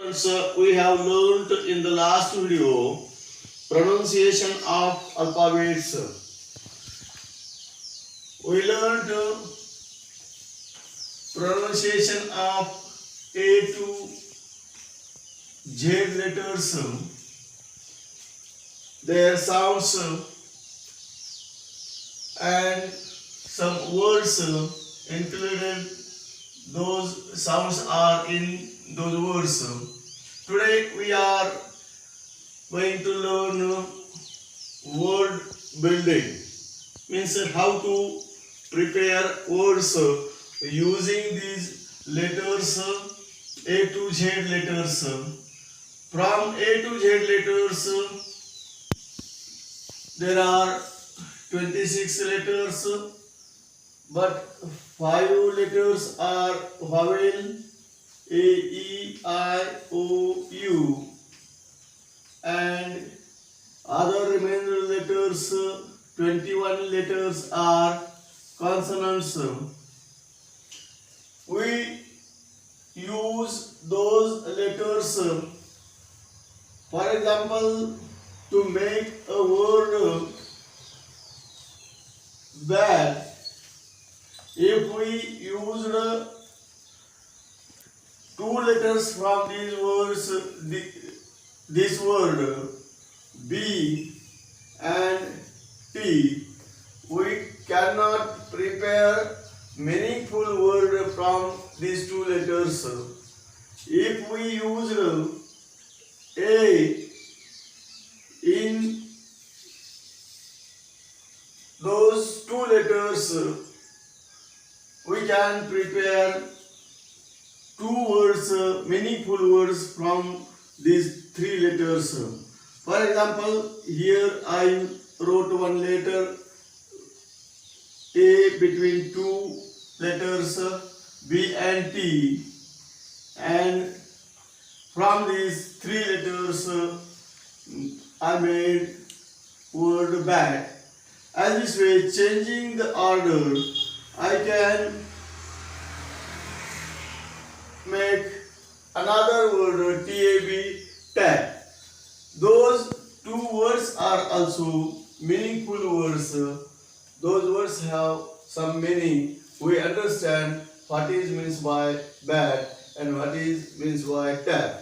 We have learned in the last video pronunciation of alphabets. We learned pronunciation of A to Z letters, their sounds, and some words included. Those sounds are in those words. Today we are going to learn word building, means how to prepare words using these letters, A to Z letters. From A to Z letters there are 26 letters, but 5 letters are vowel, A, E, I, O, U, and other remaining letters, 21 letters are consonants. We use those letters, for example, to make a word bad. If we used 2 letters from these words, this word B and T, we cannot prepare meaningful word from these 2 letters. If we used A in those 2 letters, we can prepare 2 words, meaningful words from these 3 letters. For example, here I wrote one letter A between 2 letters B and T, and from these 3 letters I made word bat. As this way, changing the order, I can make another word TAB, tab. Those 2 words are also meaningful words. Those words have some meaning. We understand what is means by bat and what is means by tab.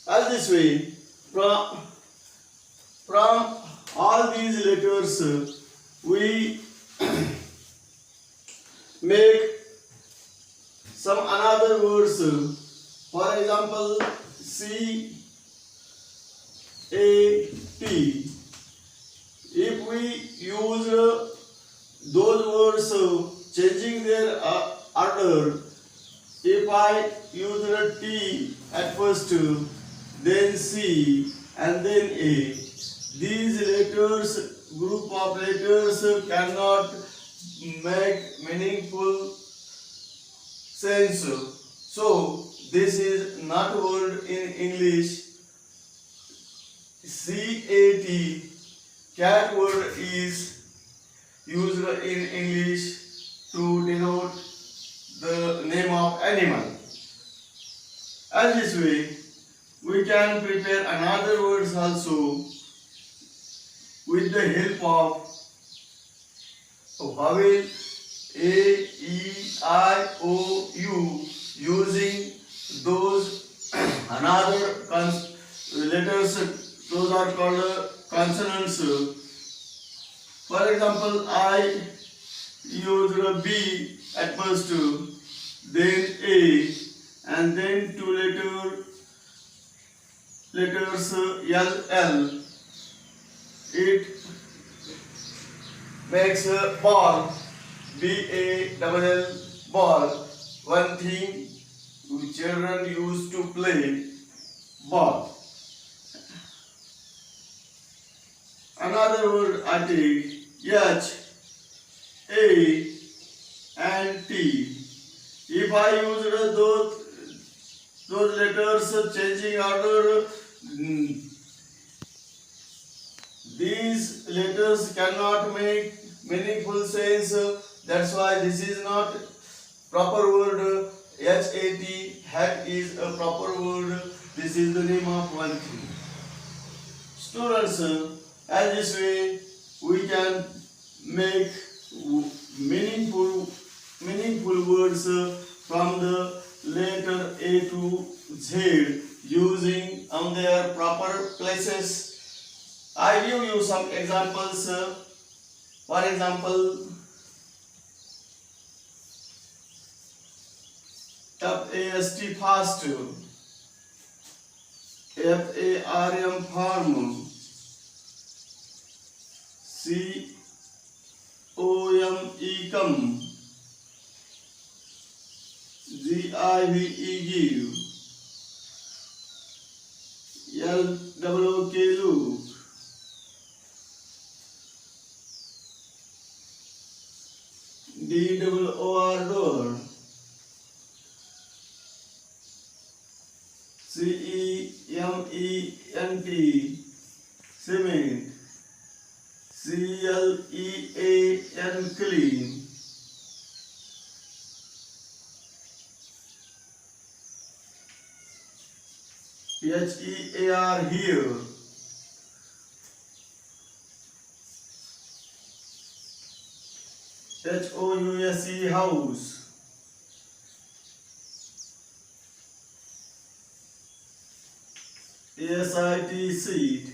As this way, from all these letters, we make some another words. For example, C A T. If we use those words changing their order, if I use a T at first, then C and then A, these letters, group of letters, cannot make meaningful sense. So this is not word in English. CAT, cat word is used in English to denote the name of animal. As this way, we can prepare another words also with the help of vowel A, E, I, O, U, using those another letters, those are called consonants. For example, I use B at first, then A, and then 2 letters L. It makes a ball, BALL, ball. One thing children used to play, ball. Another word I take, H, A, and T. If I use those letters changing order, these letters cannot make meaningful sense. That's why this is not proper word HAT, hat is a proper word. This is the name of one thing. Students, as this way we can make meaningful words from the letter A to Z using on their proper places. I give you some examples. For example, FAST fast, FARM farm, COME come, GIVE give, LOOK look, DOOR door, CEMENT cement, CLEAN clean, HEAR here, HOUSE house, SIT seat.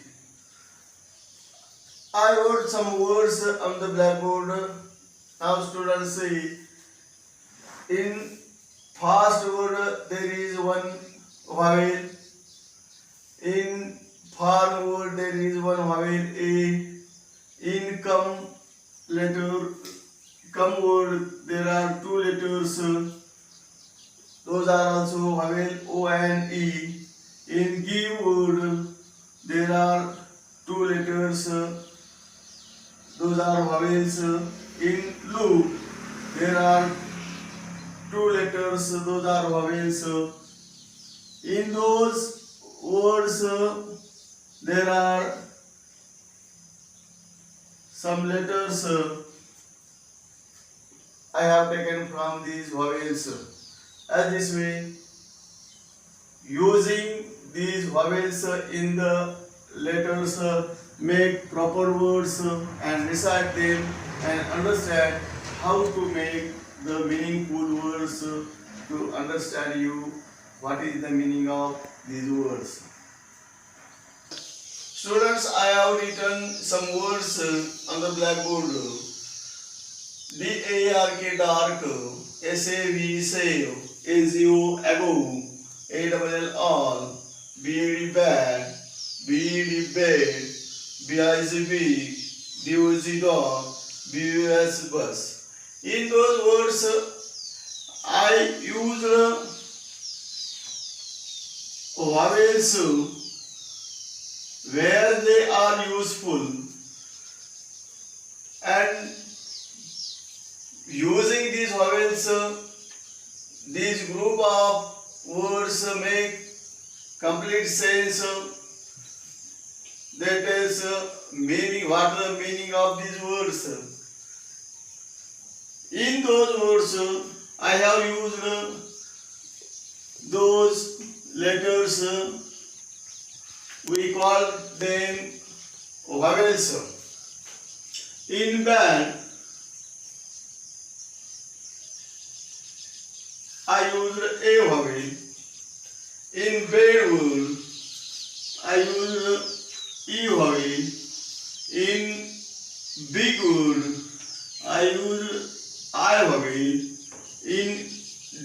I wrote some words on the blackboard. Now students see, in fast word there is one vowel. In farm word there is one vowel A. In come word there are two letters. Those are also vowel O and E. In give word there are two letters. Those are vowels. In look there are two letters. Those are vowels. In those words there are some letters I have taken from these vowels. As this way, using these vowels in the letters, make proper words and recite them and understand how to make the meaningful words to understand you what is the meaning of these words. Students, I have written some words on the blackboard. DARK dark, SAV save, AZO above, ALL all, BAD bad, BED bed, BIZ big, DOZ dog, BUS bus. In those words, I used vowels where they are useful, and using these vowels, this group of words make complete sense. That is meaning. What the meaning of these words? In those words, I have used those letters. We call them vowels. In band, I use a vowel. In bedroom, I use e vowel. In big word, I use I vowel. In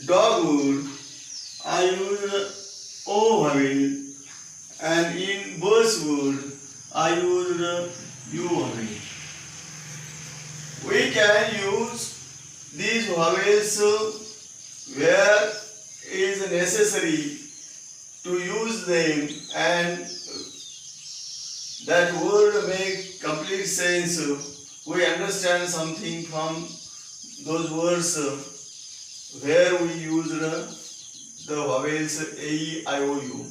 dog word, I use o vowel. And in bus word, I use u vowel. We can use these vowels where it is necessary to use them, and that word make complete sense. We understand something from those words where we use the vowels A, E, I, O, U.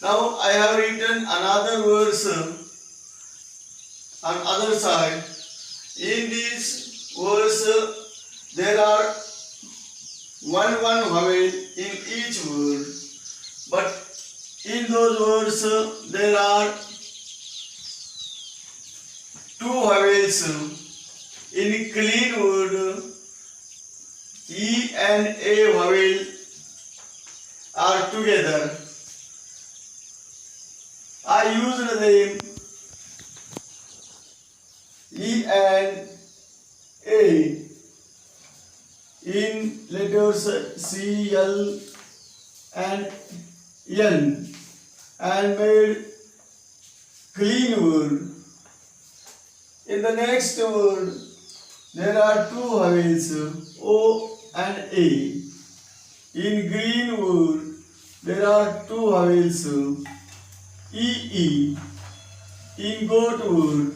Now I have written another verse on other side. In this verse there are one vowel in each word, but in those words there are two vowels. In clean word, E and A vowel are together. I used them E and A in letters C, L and N and made clean word. In the next word, there are two vowels O and A. In green word, there are two vowels E. In goat word,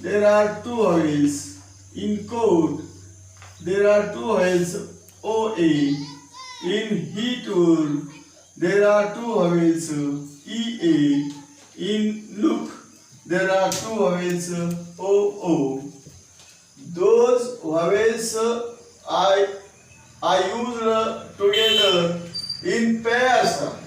there are two vowels. In coat, there are two vowels OA. In heat word, there are two vowels EA. In look, there are two vowels OO. Those vowels I used together in pairs.